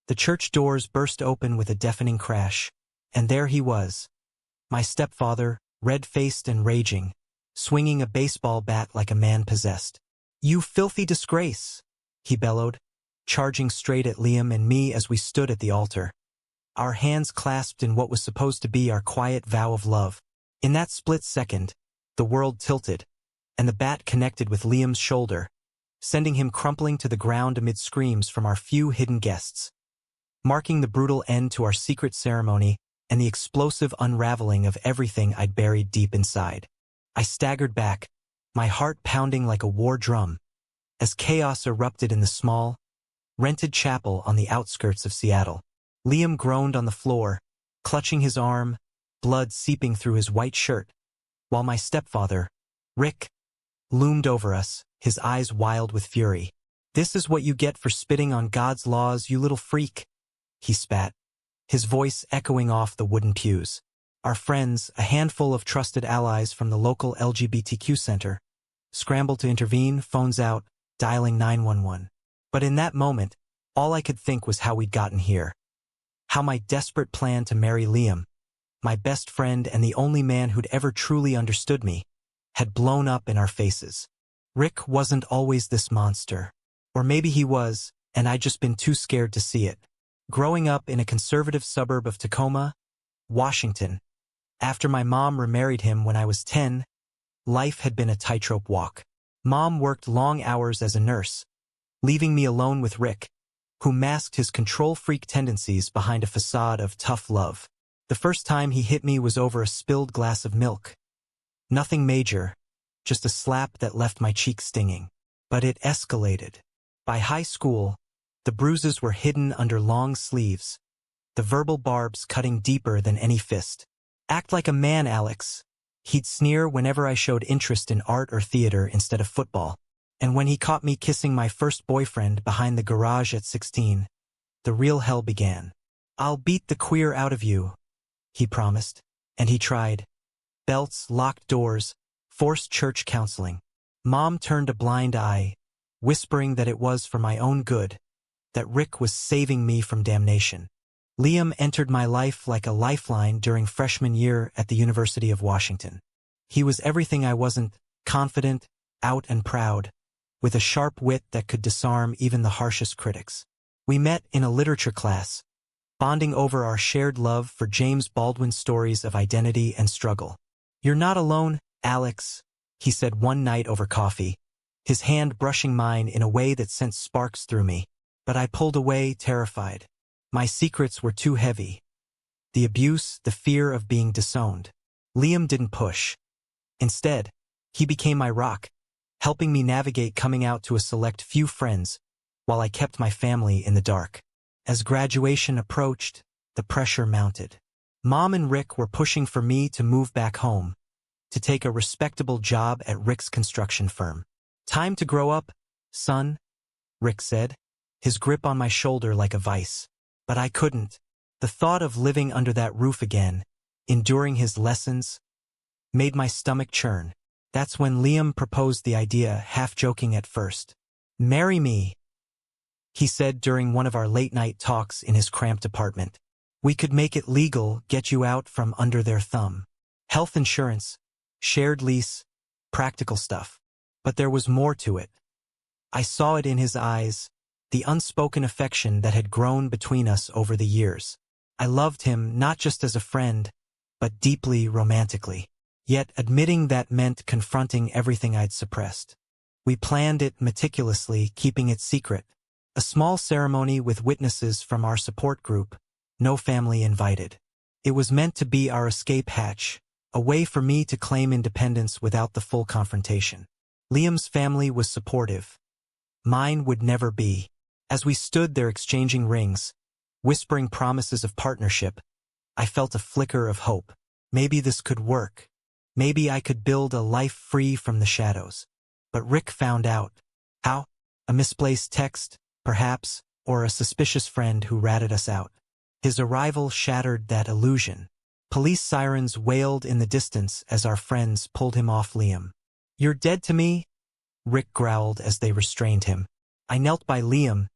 The church doors burst open with a deafening crash, and there he was, my stepfather, red-faced and raging, swinging a baseball bat like a man possessed. "You filthy disgrace!" he bellowed, charging straight at Liam and me as we stood at the altar, our hands clasped in what was supposed to be our quiet vow of love. In that split second, the world tilted, and the bat connected with Liam's shoulder, sending him crumpling to the ground amid screams from our few hidden guests, marking the brutal end to our secret ceremony and the explosive unraveling of everything I'd buried deep inside. I staggered back, my heart pounding like a war drum, as chaos erupted in the small, rented chapel on the outskirts of Seattle. Liam groaned on the floor, clutching his arm, blood seeping through his white shirt, while my stepfather, Rick, loomed over us, his eyes wild with fury. "This is what you get for spitting on God's laws, you little freak," he spat, his voice echoing off the wooden pews. Our friends, a handful of trusted allies from the local LGBTQ center, scrambled to intervene, phones out, dialing 911. But in that moment, all I could think was how we'd gotten here. How my desperate plan to marry Liam, my best friend and the only man who'd ever truly understood me, had blown up in our faces. Rick wasn't always this monster. Or maybe he was, and I'd just been too scared to see it. Growing up in a conservative suburb of Tacoma, Washington, after my mom remarried him when I was 10, life had been a tightrope walk. Mom worked long hours as a nurse, leaving me alone with Rick, who masked his control-freak tendencies behind a facade of tough love. The first time he hit me was over a spilled glass of milk. Nothing major, just a slap that left my cheeks stinging. But it escalated. By high school, the bruises were hidden under long sleeves, the verbal barbs cutting deeper than any fist. "Act like a man, Alex," he'd sneer whenever I showed interest in art or theater instead of football. And when he caught me kissing my first boyfriend behind the garage at 16, the real hell began. "I'll beat the queer out of you," he promised. And he tried. Belts, locked doors, forced church counseling. Mom turned a blind eye, whispering that it was for my own good, that Rick was saving me from damnation. Liam entered my life like a lifeline during freshman year at the University of Washington. He was everything I wasn't: confident, out and proud, with a sharp wit that could disarm even the harshest critics. We met in a literature class, bonding over our shared love for James Baldwin's stories of identity and struggle. "You're not alone, Alex," he said one night over coffee, his hand brushing mine in a way that sent sparks through me. But I pulled away, terrified. My secrets were too heavy. The abuse, the fear of being disowned. Liam didn't push. Instead, he became my rock, helping me navigate coming out to a select few friends, while I kept my family in the dark. As graduation approached, the pressure mounted. Mom and Rick were pushing for me to move back home, to take a respectable job at Rick's construction firm. "Time to grow up, son," Rick said, his grip on my shoulder like a vice. But I couldn't. The thought of living under that roof again, enduring his lessons, made my stomach churn. That's when Liam proposed the idea, half joking at first. "Marry me," he said during one of our late-night talks in his cramped apartment. "We could make it legal, get you out from under their thumb. Health insurance, shared lease, practical stuff." But there was more to it. I saw it in his eyes, the unspoken affection that had grown between us over the years. I loved him not just as a friend, but deeply romantically. Yet admitting that meant confronting everything I'd suppressed. We planned it meticulously, keeping it secret. A small ceremony with witnesses from our support group, no family invited. It was meant to be our escape hatch, a way for me to claim independence without the full confrontation. Liam's family was supportive. Mine would never be. As we stood there exchanging rings, whispering promises of partnership, I felt a flicker of hope. Maybe this could work. Maybe I could build a life free from the shadows. But Rick found out. How? A misplaced text, perhaps, or a suspicious friend who ratted us out. His arrival shattered that illusion. Police sirens wailed in the distance as our friends pulled him off Liam. "You're dead to me," Rick growled as they restrained him. I knelt by Liam,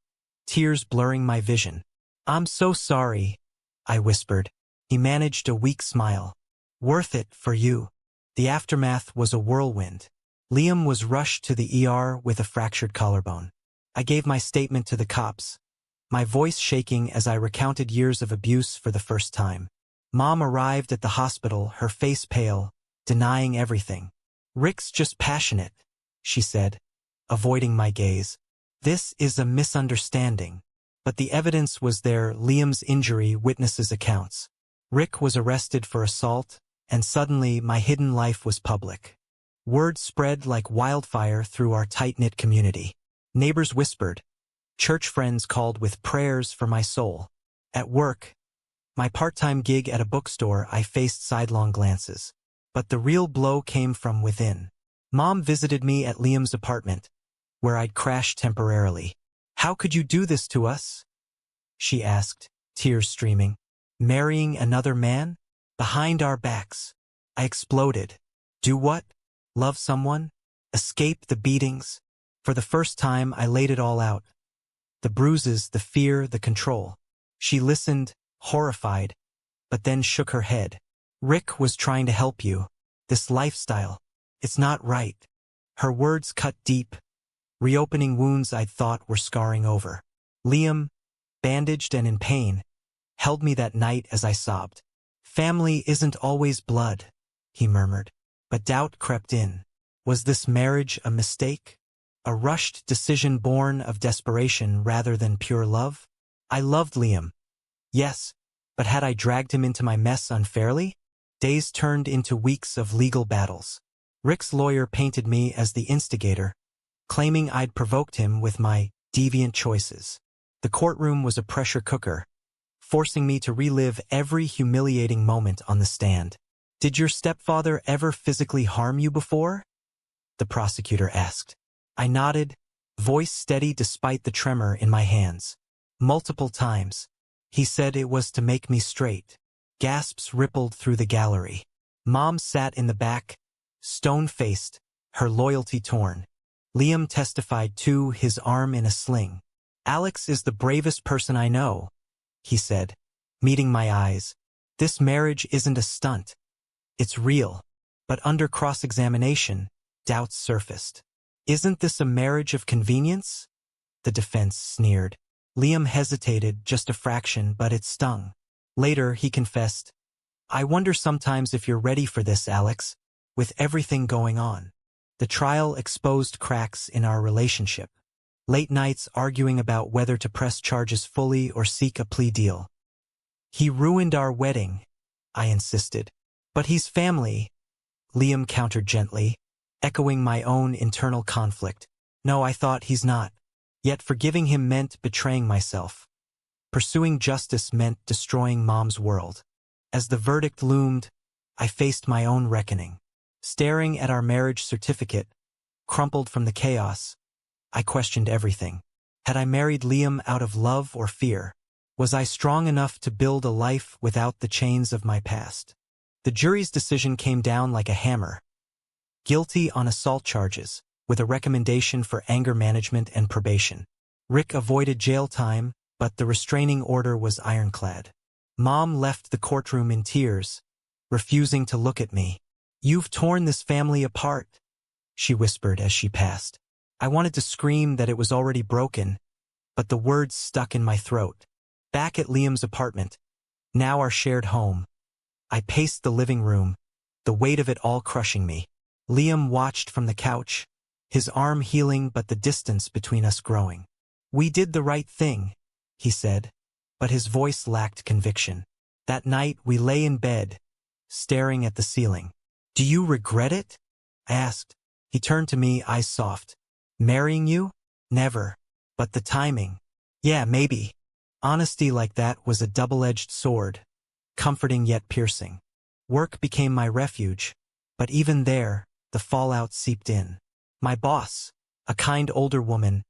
tears blurring my vision. I'm so sorry, I whispered. He managed a weak smile. Worth it for you. The aftermath was a whirlwind. Liam was rushed to the ER with a fractured collarbone. I gave my statement to the cops, my voice shaking as I recounted years of abuse for the first time. Mom arrived at the hospital, her face pale, denying everything. Rick's just passionate, she said, avoiding my gaze. This is a misunderstanding. But the evidence was there, Liam's injury, witnesses' accounts. Rick was arrested for assault, and suddenly my hidden life was public. Word spread like wildfire through our tight-knit community. Neighbors whispered. Church friends called with prayers for my soul. At work, my part-time gig at a bookstore, I faced sidelong glances. But the real blow came from within. Mom visited me at Liam's apartment, where I'd crashed temporarily. How could you do this to us? She asked, tears streaming. Marrying another man? Behind our backs. I exploded. Do what? Love someone? Escape the beatings? For the first time, I laid it all out. The bruises, the fear, the control. She listened, horrified, but then shook her head. Rick was trying to help you. This lifestyle, it's not right. Her words cut deep, reopening wounds I'd thought were scarring over. Liam, bandaged and in pain, held me that night as I sobbed. Family isn't always blood, he murmured. But doubt crept in. Was this marriage a mistake? A rushed decision born of desperation rather than pure love? I loved Liam. Yes, but had I dragged him into my mess unfairly? Days turned into weeks of legal battles. Rick's lawyer painted me as the instigator, claiming I'd provoked him with my deviant choices. The courtroom was a pressure cooker, forcing me to relive every humiliating moment on the stand. Did your stepfather ever physically harm you before? The prosecutor asked. I nodded, voice steady despite the tremor in my hands. Multiple times. He said it was to make me straight. Gasps rippled through the gallery. Mom sat in the back, stone-faced, her loyalty torn. Liam testified too, his arm in a sling. Alex is the bravest person I know, he said, meeting my eyes. This marriage isn't a stunt. It's real. But under cross-examination, doubts surfaced. Isn't this a marriage of convenience? The defense sneered. Liam hesitated just a fraction, but it stung. Later, he confessed, I wonder sometimes if you're ready for this, Alex, with everything going on. The trial exposed cracks in our relationship. Late nights arguing about whether to press charges fully or seek a plea deal. He ruined our wedding, I insisted. But he's family, Liam countered gently, echoing my own internal conflict. No, I thought he's not. Yet forgiving him meant betraying myself. Pursuing justice meant destroying Mom's world. As the verdict loomed, I faced my own reckoning. Staring at our marriage certificate, crumpled from the chaos, I questioned everything. Had I married Liam out of love or fear? Was I strong enough to build a life without the chains of my past? The jury's decision came down like a hammer. Guilty on assault charges, with a recommendation for anger management and probation. Rick avoided jail time, but the restraining order was ironclad. Mom left the courtroom in tears, refusing to look at me. You've torn this family apart, she whispered as she passed. I wanted to scream that it was already broken, but the words stuck in my throat. Back at Liam's apartment, now our shared home, I paced the living room, the weight of it all crushing me. Liam watched from the couch, his arm healing but the distance between us growing. We did the right thing, he said, but his voice lacked conviction. That night we lay in bed, staring at the ceiling. Do you regret it? I asked. He turned to me, eyes soft. Marrying you? Never. But the timing. Yeah, maybe. Honesty like that was a double-edged sword, comforting yet piercing. Work became my refuge, but even there, the fallout seeped in. My boss, a kind older woman,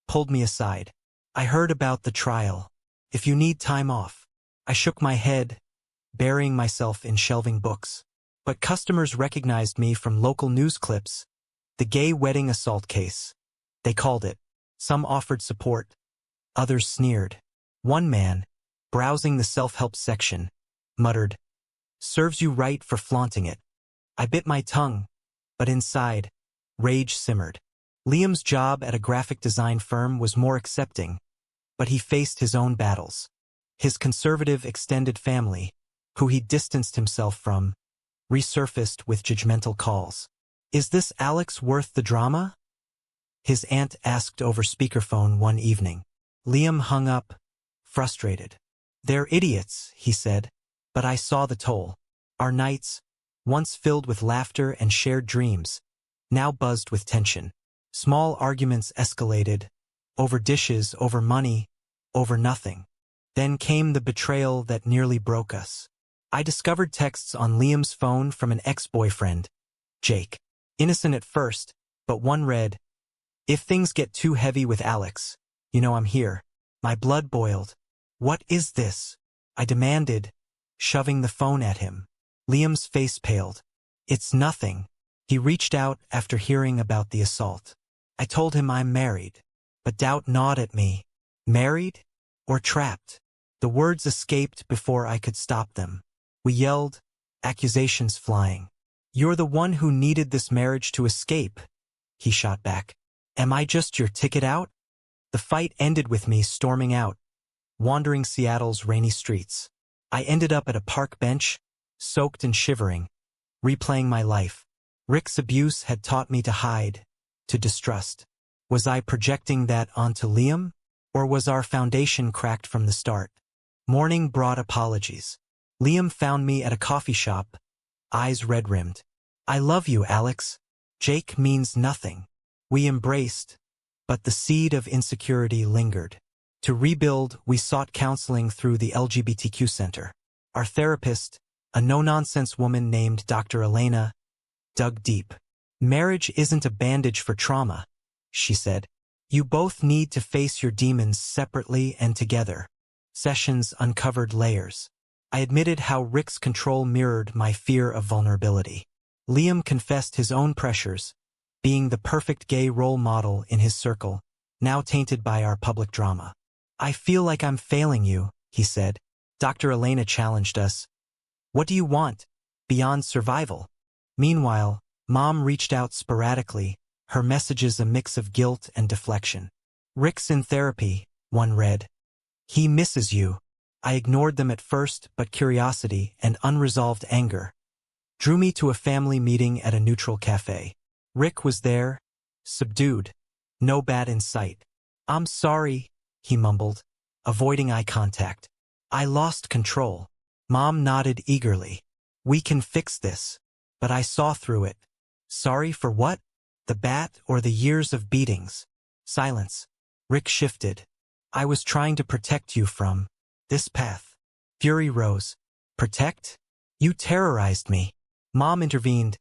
pulled me aside. I heard about the trial. If you need time off. I shook my head, burying myself in shelving books. But customers recognized me from local news clips. The gay wedding assault case. They called it. Some offered support. Others sneered. One man, browsing the self-help section, muttered, "Serves you right for flaunting it." I bit my tongue, but inside, rage simmered. Liam's job at a graphic design firm was more accepting, but he faced his own battles. His conservative extended family, who he distanced himself from, resurfaced with judgmental calls. "Is this Alex worth the drama?" his aunt asked over speakerphone one evening. Liam hung up, frustrated. "They're idiots," he said, but I saw the toll. Our nights, once filled with laughter and shared dreams, now buzzed with tension. Small arguments escalated, over dishes, over money, over nothing. Then came the betrayal that nearly broke us. I discovered texts on Liam's phone from an ex-boyfriend, Jake. Innocent at first, but one read, "If things get too heavy with Alex, you know I'm here." My blood boiled. "What is this?" I demanded, shoving the phone at him. Liam's face paled. "It's nothing." He reached out after hearing about the assault. I told him I'm married, but doubt gnawed at me. Married? Or trapped? The words escaped before I could stop them. We yelled, accusations flying. "You're the one who needed this marriage to escape," he shot back. "Am I just your ticket out?" The fight ended with me storming out, wandering Seattle's rainy streets. I ended up at a park bench, soaked and shivering, replaying my life. Rick's abuse had taught me to hide, to distrust. Was I projecting that onto Liam? Or was our foundation cracked from the start? Morning brought apologies. Liam found me at a coffee shop, eyes red-rimmed. "I love you, Alex. Jake means nothing." We embraced, but the seed of insecurity lingered. To rebuild, we sought counseling through the LGBTQ Center. Our therapist, a no-nonsense woman named Dr. Elena, dug deep. "Marriage isn't a bandage for trauma," she said. "You both need to face your demons separately and together." Sessions uncovered layers. I admitted how Rick's control mirrored my fear of vulnerability. Liam confessed his own pressures, being the perfect gay role model in his circle, now tainted by our public drama. "I feel like I'm failing you," he said. Dr. Elena challenged us. "What do you want, beyond survival?" Meanwhile, Mom reached out sporadically, her messages a mix of guilt and deflection. "Rick's in therapy," one read. "He misses you." I ignored them at first, but curiosity and unresolved anger drew me to a family meeting at a neutral cafe. Rick was there, subdued, no bat in sight. "I'm sorry," he mumbled, avoiding eye contact. "I lost control." Mom nodded eagerly. "We can fix this." But I saw through it. Sorry for what? The bat or the years of beatings? Silence. Rick shifted. "I was trying to protect you from this path." Fury rose. "Protect? You terrorized me." Mom intervened.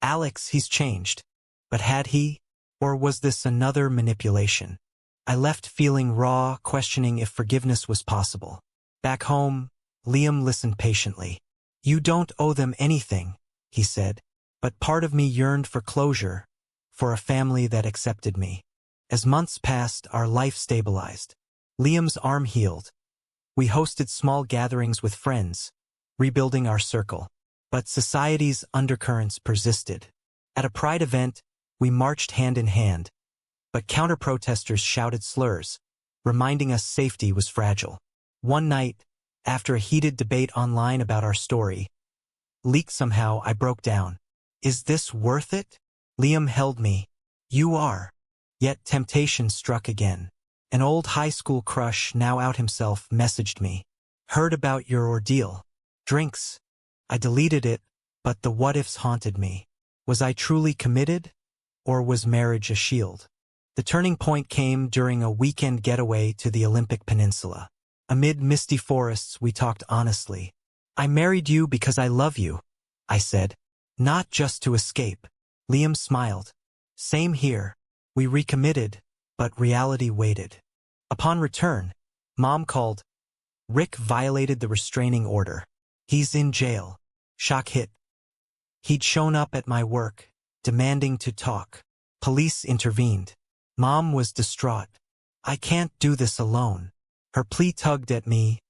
"Alex, he's changed." But had he? Or was this another manipulation? I left feeling raw, questioning if forgiveness was possible. Back home, Liam listened patiently. "You don't owe them anything," he said. But part of me yearned for closure, for a family that accepted me. As months passed, our life stabilized. Liam's arm healed. We hosted small gatherings with friends, rebuilding our circle. But society's undercurrents persisted. At a pride event, we marched hand in hand, but counter-protesters shouted slurs, reminding us safety was fragile. One night, after a heated debate online about our story, leaked somehow, I broke down. "Is this worth it?" Liam held me. "You are." Yet temptation struck again. An old high school crush, now out himself, messaged me. "Heard about your ordeal. Drinks." I deleted it, but the what-ifs haunted me. Was I truly committed? Or was marriage a shield? The turning point came during a weekend getaway to the Olympic Peninsula. Amid misty forests, we talked honestly. "I married you because I love you," I said. "Not just to escape." Liam smiled. "Same here." We recommitted, but reality waited. Upon return, Mom called. "Rick violated the restraining order. He's in jail." Shock hit. He'd shown up at my work, demanding to talk. Police intervened. Mom was distraught. "I can't do this alone." Her plea tugged at me,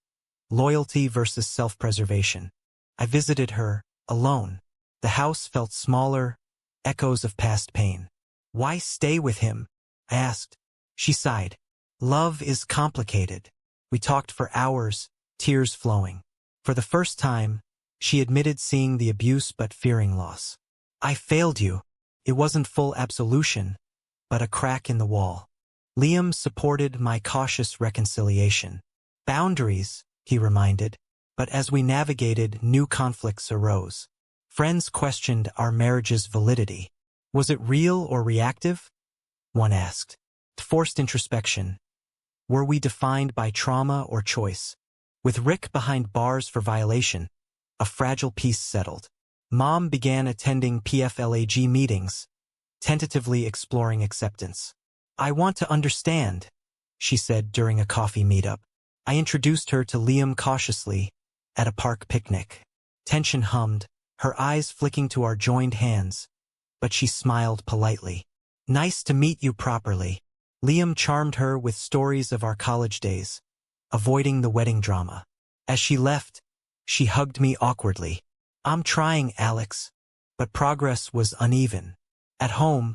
loyalty versus self-preservation. I visited her, alone. The house felt smaller, echoes of past pain. Why stay with him? I asked. She sighed. Love is complicated. We talked for hours, tears flowing. For the first time, she admitted seeing the abuse but fearing loss. I failed you. It wasn't full absolution, but a crack in the wall. Liam supported my cautious reconciliation. Boundaries, he reminded, but as we navigated, new conflicts arose. Friends questioned our marriage's validity. Was it real or reactive? One asked. Forced introspection. Were we defined by trauma or choice? With Rick behind bars for violation, a fragile peace settled. Mom began attending PFLAG meetings, tentatively exploring acceptance. I want to understand, she said during a coffee meetup. I introduced her to Liam cautiously at a park picnic. Tension hummed, her eyes flicking to our joined hands, but she smiled politely. Nice to meet you properly. Liam charmed her with stories of our college days, avoiding the wedding drama. As she left, she hugged me awkwardly. I'm trying, Alex. But progress was uneven. At home,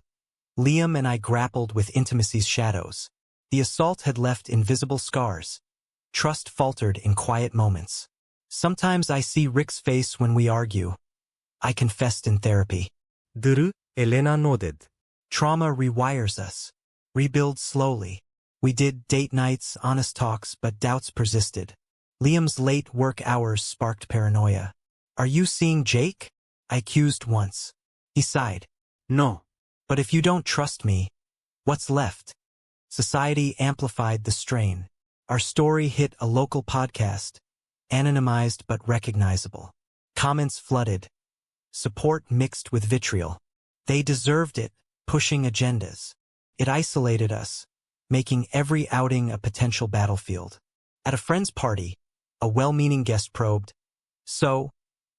Liam and I grappled with intimacy's shadows. The assault had left invisible scars. Trust faltered in quiet moments. Sometimes I see Rick's face when we argue. I confessed in therapy. Duru, Elena nodded. Trauma rewires us. Rebuilds slowly. We did date nights, honest talks, but doubts persisted. Liam's late work hours sparked paranoia. Are you seeing Jake? I accused once. He sighed. No. But if you don't trust me, what's left? Society amplified the strain. Our story hit a local podcast, anonymized but recognizable. Comments flooded. Support mixed with vitriol. They deserved it, pushing agendas. It isolated us, making every outing a potential battlefield. At a friend's party, a well-meaning guest probed, So,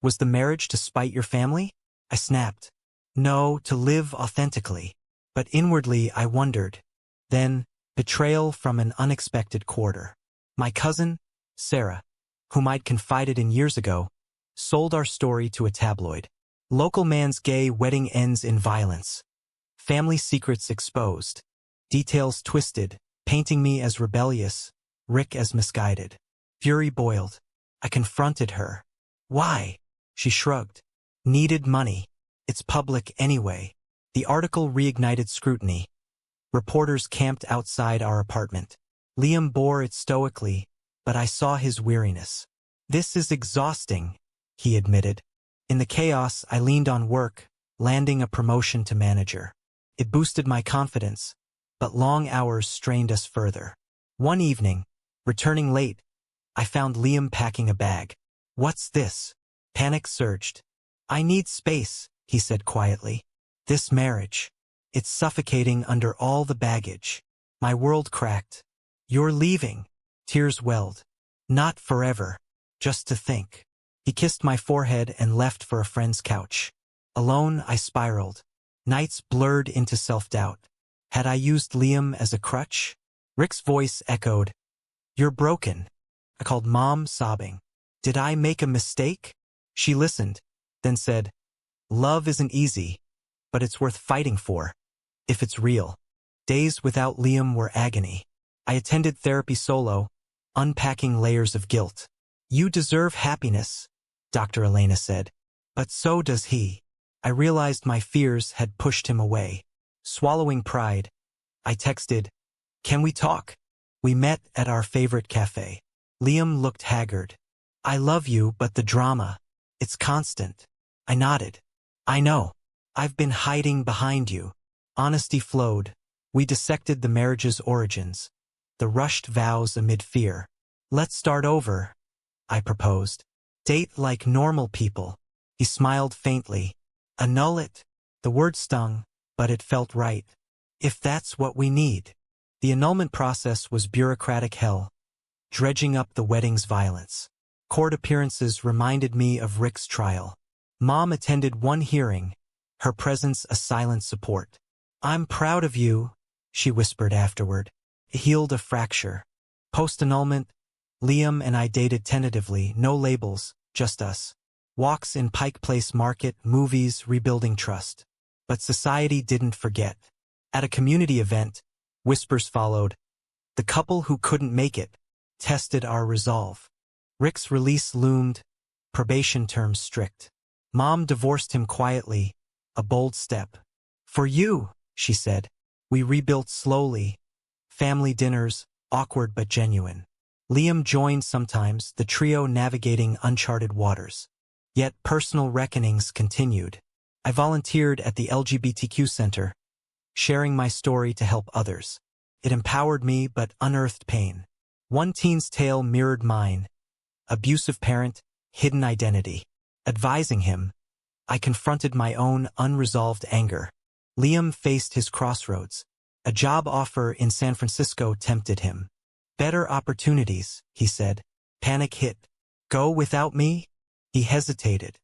was the marriage to spite your family? I snapped. No, to live authentically. But inwardly I wondered. Then, betrayal from an unexpected quarter. My cousin, Sarah, whom I'd confided in years ago, sold our story to a tabloid. Local man's gay wedding ends in violence. Family secrets exposed. Details twisted, painting me as rebellious, Rick as misguided. Fury boiled. I confronted her. Why? She shrugged. Needed money. It's public anyway. The article reignited scrutiny. Reporters camped outside our apartment. Liam bore it stoically, but I saw his weariness. This is exhausting, he admitted. In the chaos, I leaned on work, landing a promotion to manager. It boosted my confidence, but long hours strained us further. One evening, returning late, I found Liam packing a bag. What's this? Panic surged. I need space, he said quietly. This marriage. It's suffocating under all the baggage. My world cracked. You're leaving. Tears welled. Not forever. Just to think. He kissed my forehead and left for a friend's couch. Alone, I spiraled. Nights blurred into self-doubt. Had I used Liam as a crutch? Rick's voice echoed. You're broken. I called Mom, sobbing. Did I make a mistake? She listened, then said, Love isn't easy, but it's worth fighting for, if it's real. Days without Liam were agony. I attended therapy solo, unpacking layers of guilt. You deserve happiness, Dr. Elena said. But so does he. I realized my fears had pushed him away. Swallowing pride, I texted, Can we talk? We met at our favorite cafe. Liam looked haggard. I love you, but the drama, it's constant. I nodded. I know. I've been hiding behind you. Honesty flowed. We dissected the marriage's origins, the rushed vows amid fear. Let's start over, I proposed. Date like normal people. He smiled faintly. Annul it. The word stung, but it felt right. If that's what we need. The annulment process was bureaucratic hell, dredging up the wedding's violence. Court appearances reminded me of Rick's trial. Mom attended one hearing, her presence a silent support. I'm proud of you, she whispered afterward. It healed a fracture. Post-annulment, Liam and I dated tentatively, no labels, just us. Walks in Pike Place Market, movies, rebuilding trust. But society didn't forget. At a community event, whispers followed. The couple who couldn't make it tested our resolve. Rick's release loomed, probation terms strict. Mom divorced him quietly, a bold step. For you, she said. We rebuilt slowly. Family dinners, awkward but genuine. Liam joined sometimes, the trio navigating uncharted waters. Yet personal reckonings continued. I volunteered at the LGBTQ Center, sharing my story to help others. It empowered me but unearthed pain. One teen's tale mirrored mine. Abusive parent, hidden identity. Advising him, I confronted my own unresolved anger. Liam faced his crossroads. A job offer in San Francisco tempted him. Better opportunities, he said. Panic hit. Go without me? He hesitated.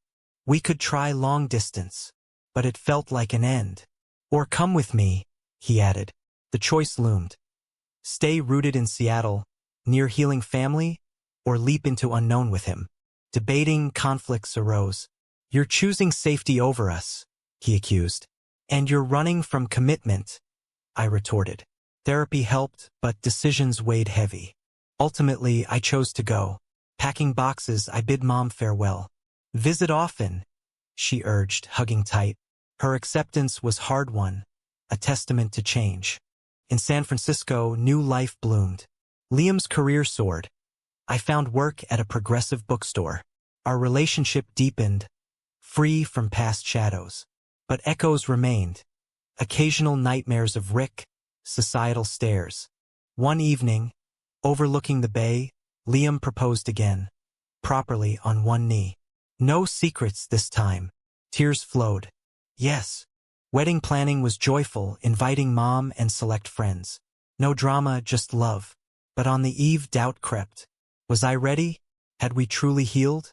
We could try long distance, but it felt like an end. Or come with me, he added. The choice loomed. Stay rooted in Seattle, near healing family, or leap into unknown with him. Debating conflicts arose. You're choosing safety over us, he accused. And you're running from commitment, I retorted. Therapy helped, but decisions weighed heavy. Ultimately, I chose to go. Packing boxes, I bid Mom farewell. Visit often, she urged, hugging tight. Her acceptance was hard-won, a testament to change. In San Francisco, new life bloomed. Liam's career soared. I found work at a progressive bookstore. Our relationship deepened, free from past shadows. But echoes remained. Occasional nightmares of Rick, societal stares. One evening, overlooking the bay, Liam proposed again, properly on one knee. No secrets this time. Tears flowed. Yes. Wedding planning was joyful, inviting Mom and select friends. No drama, just love. But on the eve, doubt crept. Was I ready? Had we truly healed?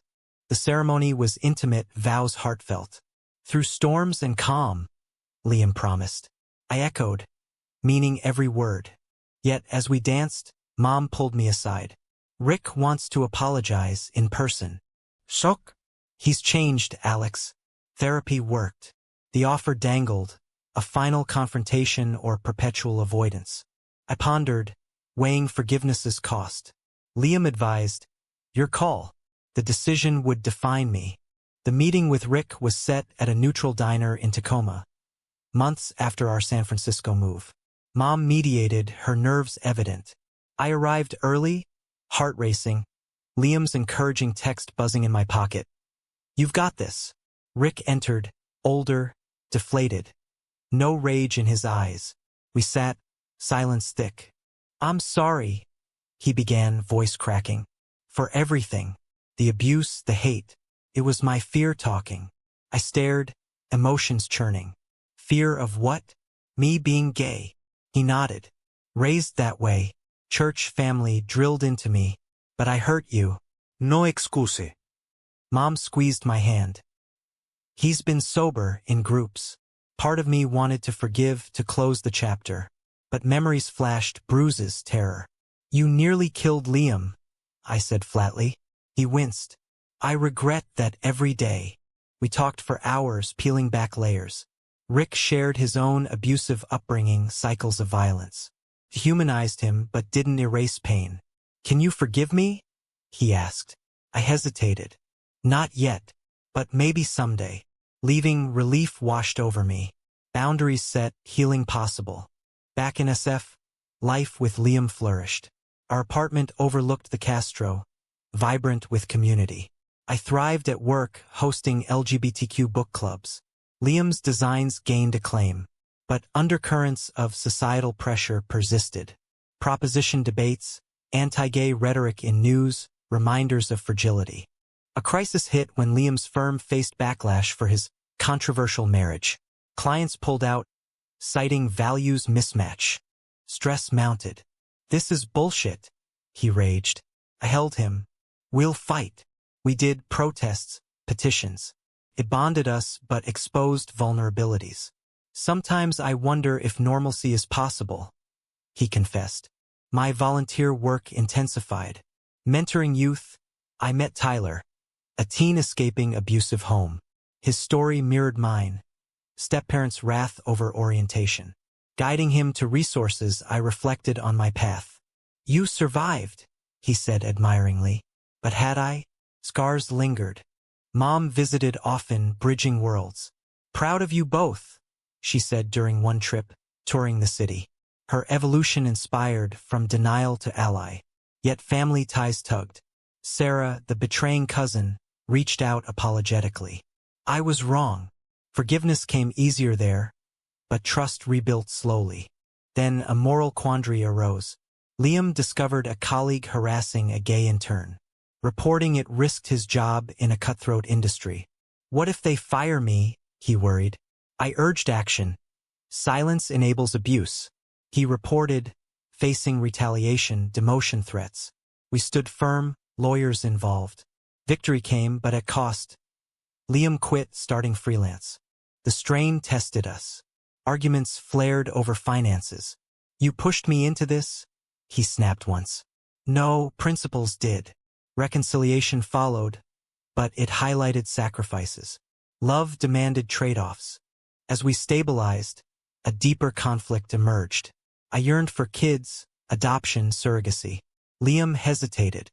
The ceremony was intimate, vows heartfelt. Through storms and calm, Liam promised. I echoed, meaning every word. Yet as we danced, Mom pulled me aside. Rick wants to apologize in person. Shock? He's changed, Alex. Therapy worked. The offer dangled, a final confrontation or perpetual avoidance. I pondered, weighing forgiveness's cost. Liam advised, your call. The decision would define me. The meeting with Rick was set at a neutral diner in Tacoma, months after our San Francisco move. Mom mediated, her nerves evident. I arrived early, heart racing, Liam's encouraging text buzzing in my pocket. You've got this. Rick entered, older, deflated. No rage in his eyes. We sat, silence thick. I'm sorry, he began, voice cracking. For everything. The abuse, the hate. It was my fear talking. I stared, emotions churning. Fear of what? Me being gay. He nodded. Raised that way. Church family drilled into me. But I hurt you. No excuse. Mom squeezed my hand. He's been sober, in groups. Part of me wanted to forgive, to close the chapter. But memories flashed, bruises, terror. You nearly killed Liam, I said flatly. He winced. I regret that every day. We talked for hours, peeling back layers. Rick shared his own abusive upbringing, cycles of violence. Humanized him, but didn't erase pain. Can you forgive me? He asked. I hesitated. Not yet, but maybe someday. Leaving, relief washed over me. Boundaries set, healing possible. Back in SF, life with Liam flourished. Our apartment overlooked the Castro, vibrant with community. I thrived at work, hosting LGBTQ book clubs. Liam's designs gained acclaim, but undercurrents of societal pressure persisted. Proposition debates, anti-gay rhetoric in news, reminders of fragility. A crisis hit when Liam's firm faced backlash for his controversial marriage. Clients pulled out, citing values mismatch. Stress mounted. This is bullshit, he raged. I held him. We'll fight. We did protests, petitions. It bonded us but exposed vulnerabilities. Sometimes I wonder if normalcy is possible, he confessed. My volunteer work intensified. Mentoring youth, I met Tyler, a teen escaping abusive home. His story mirrored mine, step-parents' wrath over orientation. Guiding him to resources, I reflected on my path. You survived, he said admiringly. But had I? Scars lingered. Mom visited often, bridging worlds. Proud of you both, she said during one trip, touring the city. Her evolution inspired from denial to ally. Yet family ties tugged. Sarah, the betraying cousin, reached out apologetically. I was wrong. Forgiveness came easier there, but trust rebuilt slowly. Then a moral quandary arose. Liam discovered a colleague harassing a gay intern. Reporting it risked his job in a cutthroat industry. What if they fire me? He worried. I urged action. Silence enables abuse. He reported, facing retaliation, demotion threats. We stood firm, lawyers involved. Victory came, but at cost. Liam quit, starting freelance. The strain tested us. Arguments flared over finances. You pushed me into this? He snapped once. No, principles did. Reconciliation followed, but it highlighted sacrifices. Love demanded trade-offs. As we stabilized, a deeper conflict emerged. I yearned for kids, adoption, surrogacy. Liam hesitated.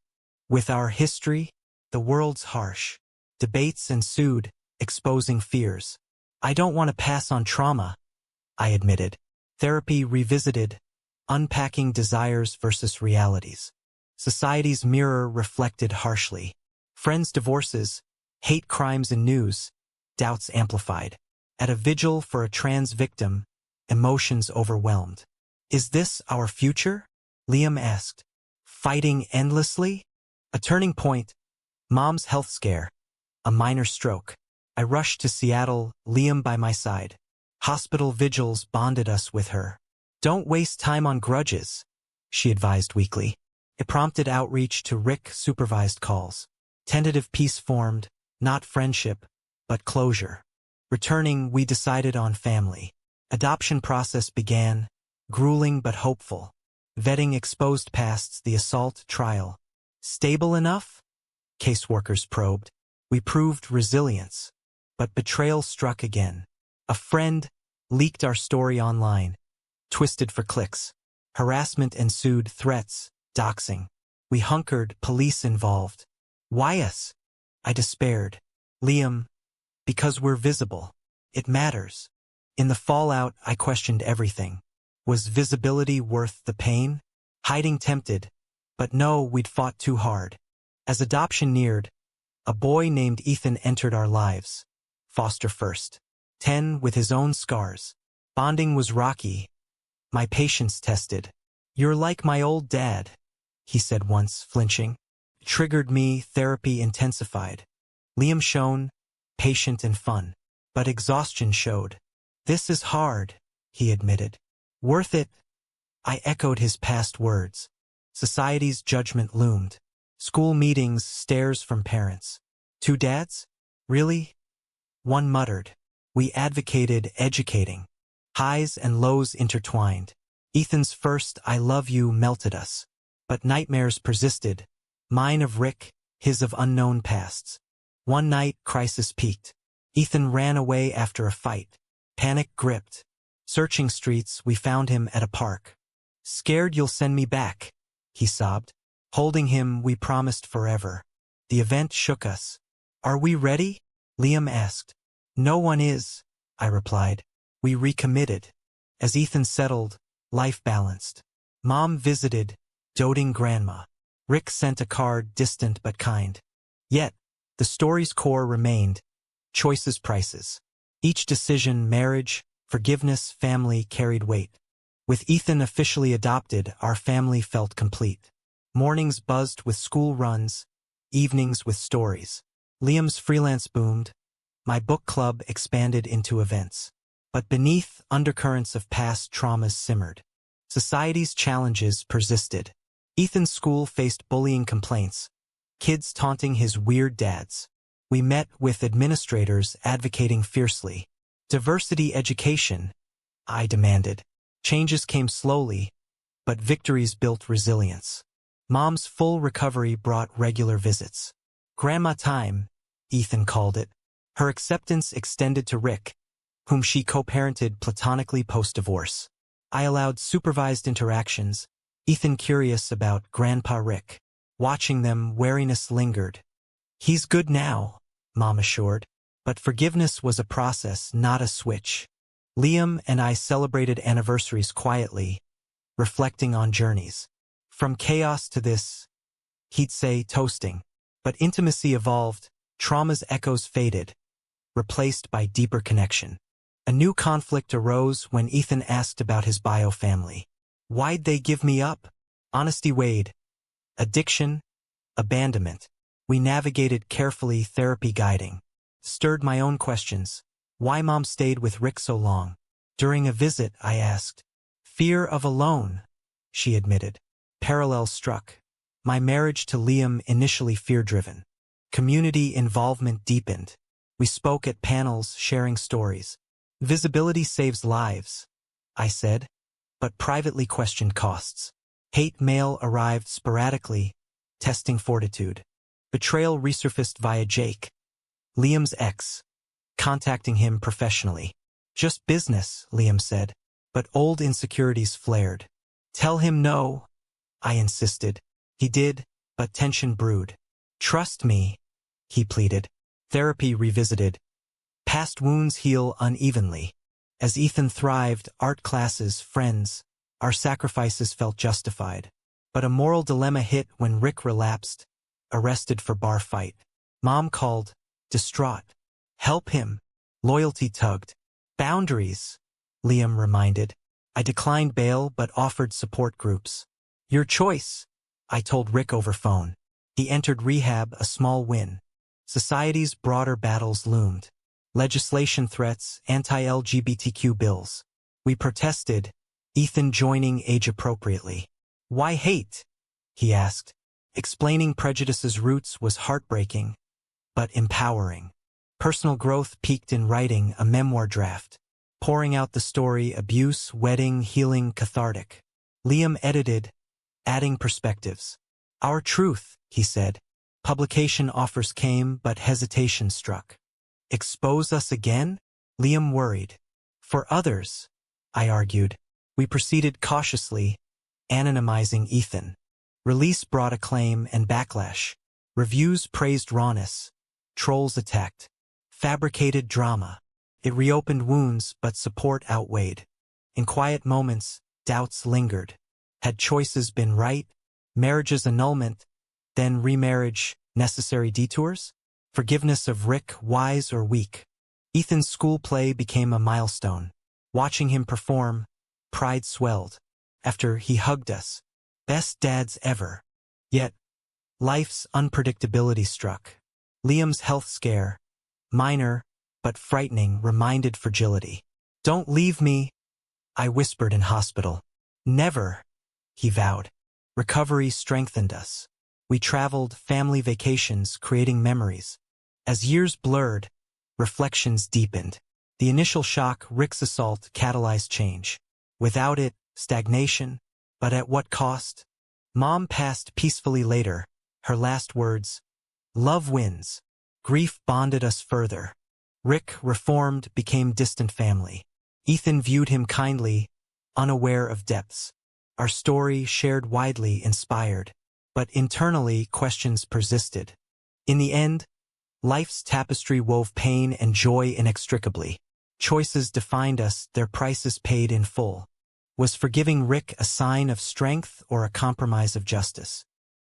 With our history, the world's harsh. Debates ensued, exposing fears. I don't want to pass on trauma, I admitted. Therapy revisited, unpacking desires versus realities. Society's mirror reflected harshly. Friends' divorces, hate crimes in news, doubts amplified. At a vigil for a trans victim, emotions overwhelmed. Is this our future? Liam asked. Fighting endlessly? A turning point. Mom's health scare. A minor stroke. I rushed to Seattle, Liam by my side. Hospital vigils bonded us with her. Don't waste time on grudges, she advised weakly. It prompted outreach to Rick-supervised calls. Tentative peace formed, not friendship, but closure. Returning, we decided on family. Adoption process began, grueling but hopeful. Vetting exposed pasts, the assault trial. Stable enough? Caseworkers probed. We proved resilience. But betrayal struck again. A friend leaked our story online. Twisted for clicks. Harassment ensued, threats, doxing. We hunkered, police involved. Why us? I despaired. Liam, because we're visible. It matters. In the fallout, I questioned everything. Was visibility worth the pain? Hiding tempted. But no, we'd fought too hard. As adoption neared, a boy named Ethan entered our lives. Foster first. 10 with his own scars. Bonding was rocky. My patience tested. You're like my old dad, he said once, flinching. Triggered me, therapy intensified. Liam shone, patient and fun. But exhaustion showed. This is hard, he admitted. Worth it? I echoed his past words. Society's judgment loomed. School meetings, stares from parents. 2 dads? Really? One muttered. We advocated educating. Highs and lows intertwined. Ethan's first I love you melted us. But nightmares persisted. Mine of Rick, his of unknown pasts. One night, crisis peaked. Ethan ran away after a fight. Panic gripped. Searching streets, we found him at a park. Scared you'll send me back, he sobbed. Holding him, we promised forever. The event shook us. Are we ready? Liam asked. No one is, I replied. We recommitted. As Ethan settled, life balanced. Mom visited, doting grandma. Rick sent a card, distant but kind. Yet, the story's core remained. Choices, prices. Each decision, marriage, forgiveness, family, carried weight. With Ethan officially adopted, our family felt complete. Mornings buzzed with school runs, evenings with stories. Liam's freelance boomed. My book club expanded into events. But beneath, undercurrents of past traumas simmered. Society's challenges persisted. Ethan's school faced bullying complaints, kids taunting his weird dads. We met with administrators advocating fiercely. Diversity education, I demanded. Changes came slowly, but victories built resilience. Mom's full recovery brought regular visits. Grandma time, Ethan called it. Her acceptance extended to Rick, whom she co-parented platonically post-divorce. I allowed supervised interactions, Ethan curious about Grandpa Rick. Watching them, wariness lingered. He's good now, Mom assured. But forgiveness was a process, not a switch. Liam and I celebrated anniversaries quietly, reflecting on journeys. From chaos to this, he'd say, toasting. But intimacy evolved, trauma's echoes faded, replaced by deeper connection. A new conflict arose when Ethan asked about his bio family. Why'd they give me up? Honesty weighed. Addiction, abandonment. We navigated carefully, therapy guiding. Stirred my own questions. Why Mom stayed with Rick so long? During a visit, I asked. Fear of alone, she admitted. Parallels struck. My marriage to Liam initially fear-driven. Community involvement deepened. We spoke at panels, sharing stories. Visibility saves lives, I said, but privately questioned costs. Hate mail arrived sporadically, testing fortitude. Betrayal resurfaced via Jake, Liam's ex, contacting him professionally. Just business, Liam said, but old insecurities flared. Tell him no, I insisted. He did, but tension brewed. Trust me, he pleaded. Therapy revisited. Past wounds heal unevenly. As Ethan thrived, art classes, friends, our sacrifices felt justified. But a moral dilemma hit when Rick relapsed, arrested for bar fight. Mom called, distraught. Help him. Loyalty tugged. Boundaries, Liam reminded. I declined bail but offered support groups. Your choice, I told Rick over phone. He entered rehab, a small win. Society's broader battles loomed. Legislation threats, anti-LGBTQ bills. We protested, Ethan joining age-appropriately. Why hate? He asked. Explaining prejudice's roots was heartbreaking, but empowering. Personal growth peaked in writing a memoir draft. Pouring out the story, abuse, wedding, healing, cathartic. Liam edited, adding perspectives. Our truth, he said. Publication offers came, but hesitation struck. Expose us again? Liam worried. For others, I argued. We proceeded cautiously, anonymizing Ethan. Release brought acclaim and backlash. Reviews praised rawness. Trolls attacked. Fabricated drama. It reopened wounds, but support outweighed. In quiet moments, doubts lingered. Had choices been right? Marriage's annulment, then remarriage, necessary detours? Forgiveness of Rick, wise or weak? Ethan's school play became a milestone. Watching him perform, pride swelled. After he hugged us, best dads ever. Yet, life's unpredictability struck. Liam's health scare, minor but frightening, reminded fragility. Don't leave me, I whispered in hospital. Never, he vowed. Recovery strengthened us. We traveled, family vacations, creating memories. As years blurred, reflections deepened. The initial shock, Rick's assault, catalyzed change. Without it, stagnation. But at what cost? Mom passed peacefully later. Her last words, love wins. Grief bonded us further. Rick, reformed, became distant family. Ethan viewed him kindly, unaware of depths. Our story, shared widely, inspired. But internally, questions persisted. In the end, life's tapestry wove pain and joy inextricably. Choices defined us, their prices paid in full. Was forgiving Rick a sign of strength or a compromise of justice?